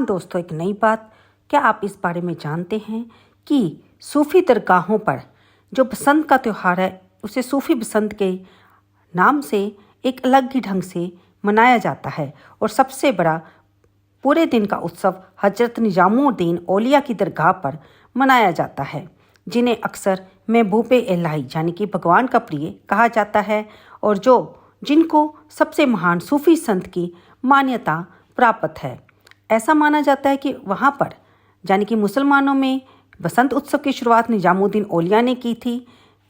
हाँ दोस्तों, एक नई बात। क्या आप इस बारे में जानते हैं कि सूफी दरगाहों पर जो बसंत का त्यौहार है उसे सूफी बसंत के नाम से एक अलग ही ढंग से मनाया जाता है और सबसे बड़ा पूरे दिन का उत्सव हजरत निजामुद्दीन औलिया की दरगाह पर मनाया जाता है, जिन्हें अक्सर महबूब इलाही यानी कि भगवान का प्रिय कहा जाता है और जिनको सबसे महान सूफी संत की मान्यता प्राप्त है। ऐसा माना जाता है कि वहाँ पर यानी कि मुसलमानों में बसंत उत्सव की शुरुआत निजामुद्दीन औलिया ने की थी।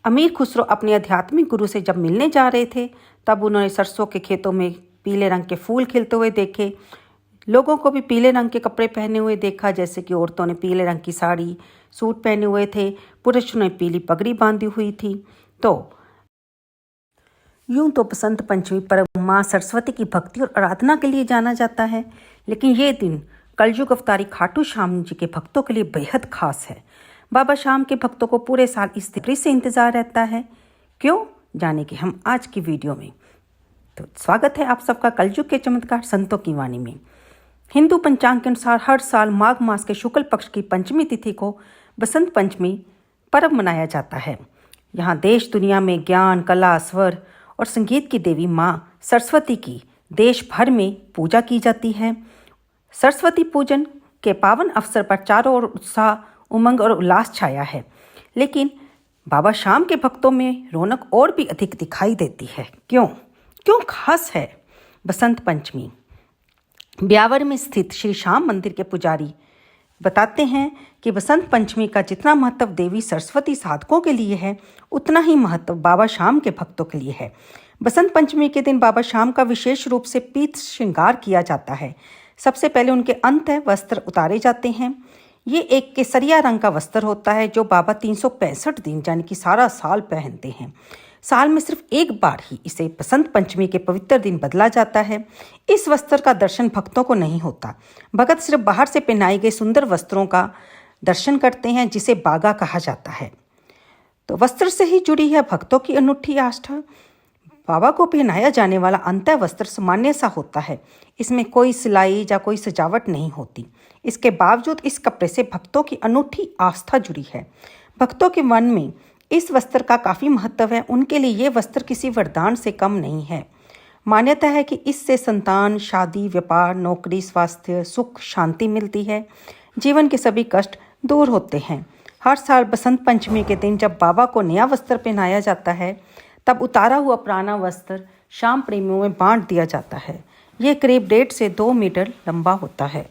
अमीर खुसरो अपने आध्यात्मिक गुरु से जब मिलने जा रहे थे तब उन्होंने सरसों के खेतों में पीले रंग के फूल खिलते हुए देखे। लोगों को भी पीले रंग के कपड़े पहने हुए देखा, जैसे कि औरतों ने पीले रंग की साड़ी सूट पहने हुए थे, पुरुषों ने पीली पगड़ी बांधी हुई थी। तो यूं तो बसंत पंचमी पर्व माँ सरस्वती की भक्ति और आराधना के लिए जाना जाता है, लेकिन ये दिन कलयुग अवतारी खाटू श्याम जी के भक्तों के लिए बेहद खास है। बाबा श्याम के भक्तों को पूरे साल इस तिथि से इंतजार रहता है। क्यों, जाने कि हम आज की वीडियो में। तो स्वागत है आप सबका कलयुग के चमत्कार संतों की वाणी में। हिंदू पंचांग के अनुसार हर साल माघ मास के शुक्ल पक्ष की पंचमी तिथि को बसंत पंचमी पर्व मनाया जाता है। यहाँ देश दुनिया में ज्ञान, कला, स्वर और संगीत की देवी माँ सरस्वती की देश भर में पूजा की जाती है। सरस्वती पूजन के पावन अवसर पर चारों ओर उत्साह, उमंग और उल्लास छाया है, लेकिन बाबा श्याम के भक्तों में रौनक और भी अधिक दिखाई देती है। क्यों खास है बसंत पंचमी? ब्यावर में स्थित श्री श्याम मंदिर के पुजारी बताते हैं कि बसंत पंचमी का जितना महत्व देवी सरस्वती साधकों के लिए है, उतना ही महत्व बाबा श्याम के भक्तों के लिए है। बसंत पंचमी के दिन बाबा श्याम का विशेष रूप से पीत श्रृंगार किया जाता है। सबसे पहले उनके अंतः वस्त्र उतारे जाते हैं। ये एक केसरिया रंग का वस्त्र होता है जो बाबा 365 दिन यानी कि सारा साल पहनते हैं। साल में सिर्फ एक बार ही इसे बसंत पंचमी के पवित्र दिन बदला जाता है। इस वस्त्र का दर्शन भक्तों को नहीं होता। भगत सिर्फ बाहर से पहनाए गए सुंदर वस्त्रों का दर्शन करते हैं, जिसे बागा कहा जाता है। तो वस्त्र से ही जुड़ी है भक्तों की अनूठी आस्था। बाबा को पहनाया जाने वाला अंतः वस्त्र सामान्य सा होता है। इसमें कोई सिलाई या कोई सजावट नहीं होती। इसके बावजूद इस कपड़े से भक्तों की अनूठी आस्था जुड़ी है। भक्तों के मन में इस वस्त्र का काफ़ी महत्व है। उनके लिए ये वस्त्र किसी वरदान से कम नहीं है। मान्यता है कि इससे संतान, शादी, व्यापार, नौकरी, स्वास्थ्य, सुख, शांति मिलती है। जीवन के सभी कष्ट दूर होते हैं। हर साल बसंत पंचमी के दिन जब बाबा को नया वस्त्र पहनाया जाता है, तब उतारा हुआ पुराना वस्त्र श्याम प्रेमियों में बांट दिया जाता है। ये करीब 1.5 से 2 मीटर लंबा होता है।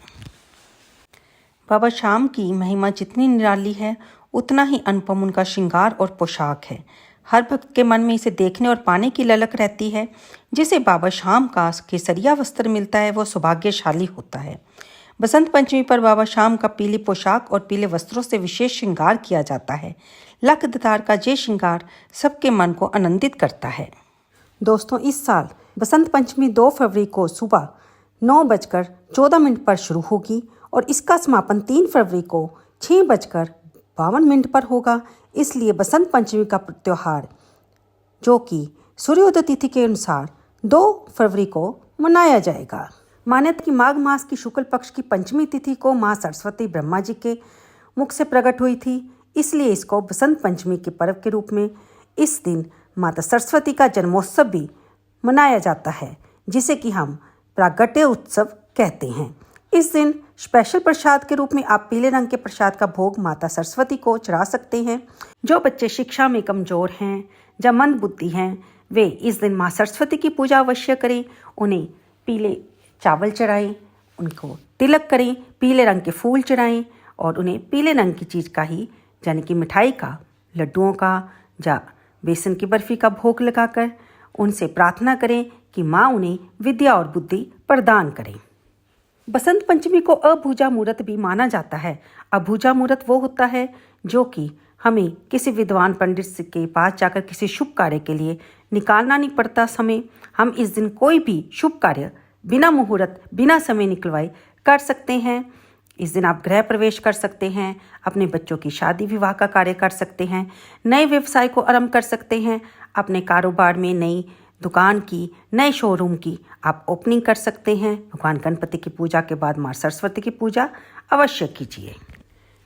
बाबा श्याम की महिमा जितनी निराली है, उतना ही अनुपम उनका श्रृंगार और पोशाक है। हर भक्त के मन में इसे देखने और पाने की ललक रहती है। जिसे बाबा श्याम का केसरिया वस्त्र मिलता है, वो सौभाग्यशाली होता है। बसंत पंचमी पर बाबा श्याम का पीली पोशाक और पीले वस्त्रों से विशेष श्रृंगार किया जाता है। लखदार का ये श्रृंगार सबके मन को आनंदित करता है। दोस्तों, इस साल बसंत पंचमी 2 फरवरी को सुबह 9:14 पर शुरू होगी और इसका समापन 3 फरवरी को 6:52 पर होगा। इसलिए बसंत पंचमी का त्यौहार, जो कि सूर्योदय तिथि के अनुसार 2 फरवरी को मनाया जाएगा। मान्यता कि माघ मास की शुक्ल पक्ष की पंचमी तिथि को माँ सरस्वती ब्रह्मा जी के मुख से प्रकट हुई थी, इसलिए इसको बसंत पंचमी के पर्व के रूप में इस दिन माता सरस्वती का जन्मोत्सव भी मनाया जाता है, जिसे कि हम प्रागट्य उत्सव कहते हैं। इस दिन स्पेशल प्रसाद के रूप में आप पीले रंग के प्रसाद का भोग माता सरस्वती को चढ़ा सकते हैं। जो बच्चे शिक्षा में कमजोर हैं या मंद बुद्धि हैं, वे इस दिन माँ सरस्वती की पूजा अवश्य करें। उन्हें पीले चावल चढ़ाएं, उनको तिलक करें, पीले रंग के फूल चढ़ाएं और उन्हें पीले रंग की चीज़ का ही यानी कि मिठाई का, लड्डुओं का या बेसन की बर्फ़ी का भोग लगाकर उनसे प्रार्थना करें कि माँ उन्हें विद्या और बुद्धि प्रदान करें। बसंत पंचमी को अभूजा मुहूर्त भी माना जाता है। अभूजा मुहूर्त वो होता है जो कि हमें किसी विद्वान पंडित के पास जाकर किसी शुभ कार्य के लिए निकालना नहीं पड़ता समय। हम इस दिन कोई भी शुभ कार्य बिना मुहूर्त, बिना समय निकलवाए कर सकते हैं। इस दिन आप गृह प्रवेश कर सकते हैं, अपने बच्चों की शादी विवाह का कार्य कर सकते हैं, नए व्यवसाय को आरंभ कर सकते हैं, अपने कारोबार में नई दुकान की, नए शोरूम की आप ओपनिंग कर सकते हैं। भगवान गणपति की पूजा के बाद माँ सरस्वती की पूजा अवश्य कीजिए।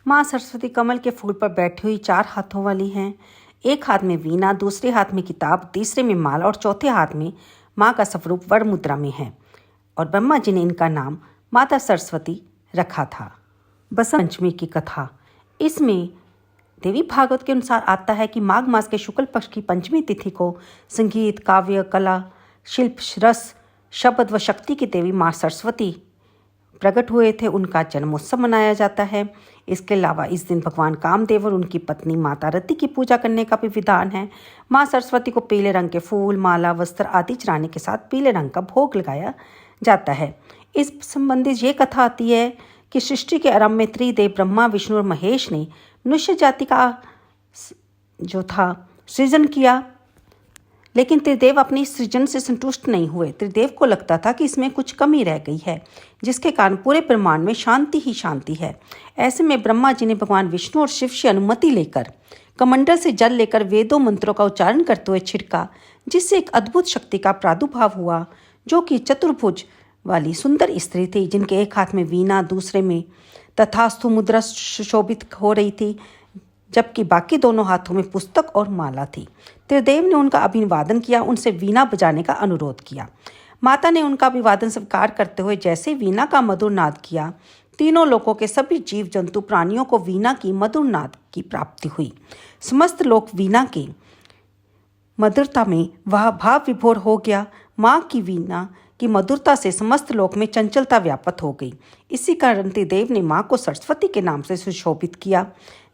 माँ सरस्वती कमल के फूल पर बैठी हुई 4 हाथों वाली हैं। एक हाथ में वीणा, दूसरे हाथ में किताब, तीसरे में माला और चौथे हाथ में माँ का स्वरूप वर मुद्रा में है। और ब्रह्मा जी ने इनका नाम माता सरस्वती रखा था। बसंत पंचमी की कथा, इसमें देवी भागवत के अनुसार आता है कि माघ मास के शुक्ल पक्ष की पंचमी तिथि को संगीत, काव्य, कला, शिल्प, रस, शब्द व शक्ति की देवी माँ सरस्वती प्रकट हुए थे, उनका जन्मोत्सव मनाया जाता है। इसके अलावा इस दिन भगवान कामदेव और उनकी पत्नी माता रति की पूजा करने का भी विधान है। माँ सरस्वती को पीले रंग के फूल, माला, वस्त्र आदि चढ़ाने के साथ पीले रंग का भोग लगाया जाता है। इस संबंधित ये कथा आती है कि सृष्टि के आरंभ में त्रिदेव ब्रह्मा, विष्णु और महेश ने मनुष्य जाति का जो था सृजन किया, लेकिन त्रिदेव अपनी सृजन से संतुष्ट नहीं हुए। त्रिदेव को लगता था कि इसमें कुछ कमी रह गई है, जिसके कारण पूरे ब्रह्मांड में शांति ही शांति है। ऐसे में ब्रह्मा जी ने भगवान विष्णु और शिव से अनुमति लेकर कमंडल से जल लेकर वेदों मंत्रों का उच्चारण करते हुए छिड़का, जिससे एक अद्भुत शक्ति का प्रादुर्भाव हुआ, जो कि चतुर्भुज वाली सुंदर स्त्री थी, जिनके एक हाथ में वीणा, दूसरे में तथास्तु मुद्रा शोभित हो रही थी, जबकि बाकी दोनों हाथों में पुस्तक और माला थी। त्रिदेव ने उनका अभिवादन किया, उनसे वीणा बजाने का अनुरोध किया। माता ने उनका अभिवादन स्वीकार करते हुए जैसे वीणा का मधुर नाद किया, तीनों लोकों के सभी जीव जंतु प्राणियों को वीणा की मधुर नाद की प्राप्ति हुई। समस्त लोक वीणा के मधुरता में वह भाव विभोर हो गया। माँ की वीणा की मधुरता से समस्त लोक में चंचलता व्याप्त हो गई। इसी कारण त्रिदेव ने माँ को सरस्वती के नाम से सुशोभित किया।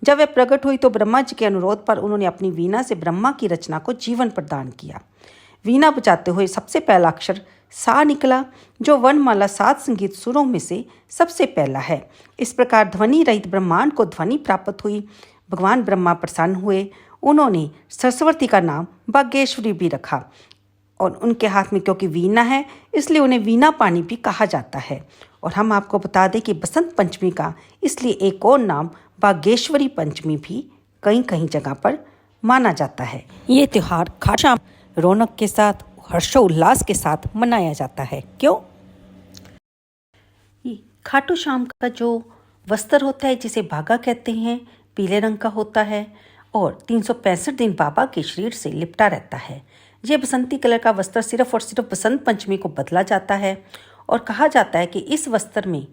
जब वह प्रकट हुई तो ब्रह्मा जी के अनुरोध पर उन्होंने अपनी वीणा से ब्रह्मा की रचना को जीवन प्रदान किया। वीणा बजाते हुए सबसे पहला अक्षर सा निकला, जो वर्णमाला 7 संगीत सुरों में से सबसे पहला है। इस प्रकार ध्वनि रहित ब्रह्मांड को ध्वनि प्राप्त हुई। भगवान ब्रह्मा प्रसन्न हुए। उन्होंने सरस्वती का नाम भाग्येश्वरी भी रखा, और उनके हाथ में क्योंकि वीणा है इसलिए उन्हें वीणा पानी भी कहा जाता है। और हम आपको बता दें कि बसंत पंचमी का इसलिए एक और नाम भाग्येश्वरी पंचमी भी कहीं कहीं जगह पर माना जाता है। ये त्यौहार खासा रौनक के साथ, हर्षोल्लास के साथ मनाया जाता है। क्यों? खाटू श्याम का जो वस्त्र होता है, जिसे भागा कहते हैं, पीले रंग का होता है और 365 दिन बाबा के शरीर से लिपटा रहता है। यह बसंती कलर का वस्त्र सिर्फ और सिर्फ बसंत पंचमी को बदला जाता है, और कहा जाता है कि इस वस्त्र में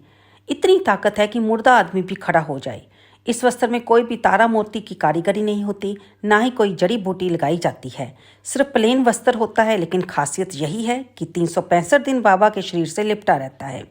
इतनी ताकत है कि मुर्दा आदमी भी खड़ा हो जाए। इस वस्त्र में कोई भी तारा मोती की कारीगरी नहीं होती, ना ही कोई जड़ी बूटी लगाई जाती है। सिर्फ प्लेन वस्त्र होता है, लेकिन खासियत यही है कि 365 दिन बाबा के शरीर से लिपटा रहता है।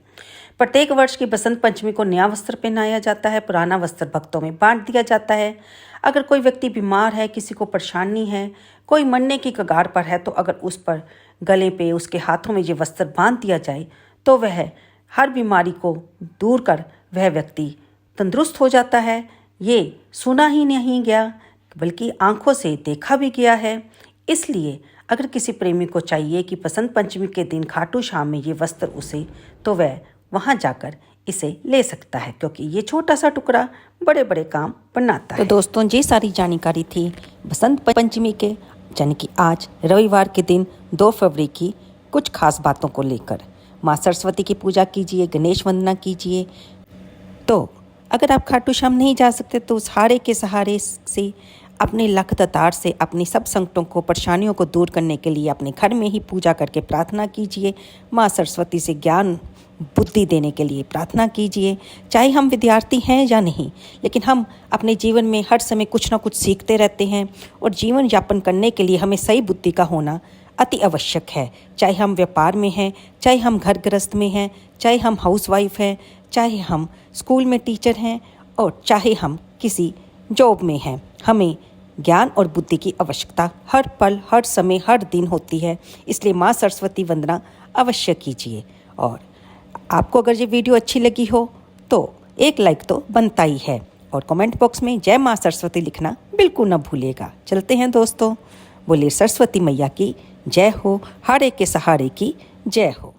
प्रत्येक वर्ष की बसंत पंचमी को नया वस्त्र पहनाया जाता है, पुराना वस्त्र भक्तों में बांट दिया जाता है। अगर कोई व्यक्ति बीमार है, किसी को परेशानी है, कोई मरने की कगार पर है, तो अगर उस पर गले पे, उसके हाथों में ये वस्त्र बांध दिया जाए तो वह हर बीमारी को दूर कर वह व्यक्ति तंदुरुस्त हो जाता है। ये सुना ही नहीं गया बल्कि आंखों से देखा भी गया है। इसलिए अगर किसी प्रेमी को चाहिए कि बसंत पंचमी के दिन खाटू श्याम में ये वस्त्र उसे, तो वह वहाँ जाकर इसे ले सकता है, क्योंकि ये छोटा सा टुकड़ा बड़े बड़े काम बनाता है। तो दोस्तों, ये सारी जानकारी थी बसंत पंचमी के, यानी कि आज रविवार के दिन 2 फरवरी की कुछ खास बातों को लेकर। माँ सरस्वती की पूजा कीजिए, गणेश वंदना कीजिए। तो अगर आप खाटू श्याम नहीं जा सकते तो उस हारे के सहारे से, अपने लख दातार से अपनी सब संकटों को, परेशानियों को दूर करने के लिए अपने घर में ही पूजा करके प्रार्थना कीजिए। माँ सरस्वती से ज्ञान बुद्धि देने के लिए प्रार्थना कीजिए। चाहे हम विद्यार्थी हैं या नहीं, लेकिन हम अपने जीवन में हर समय कुछ ना कुछ सीखते रहते हैं, और जीवन यापन करने के लिए हमें सही बुद्धि का होना अति आवश्यक है। चाहे हम व्यापार में हैं, चाहे हम घर गृहस्थ में हैं, चाहे हम हाउसवाइफ हैं, चाहे हम स्कूल में टीचर हैं, और चाहे हम किसी जॉब में हैं, हमें ज्ञान और बुद्धि की आवश्यकता हर पल, हर समय, हर दिन होती है। इसलिए माँ सरस्वती वंदना अवश्य कीजिए। और आपको अगर ये वीडियो अच्छी लगी हो तो एक लाइक तो बनता ही है, और कमेंट बॉक्स में जय माँ सरस्वती लिखना बिल्कुल न भूलिएगा। चलते हैं दोस्तों, बोलिए सरस्वती मैया की जय हो, हारे के सहारे की जय हो।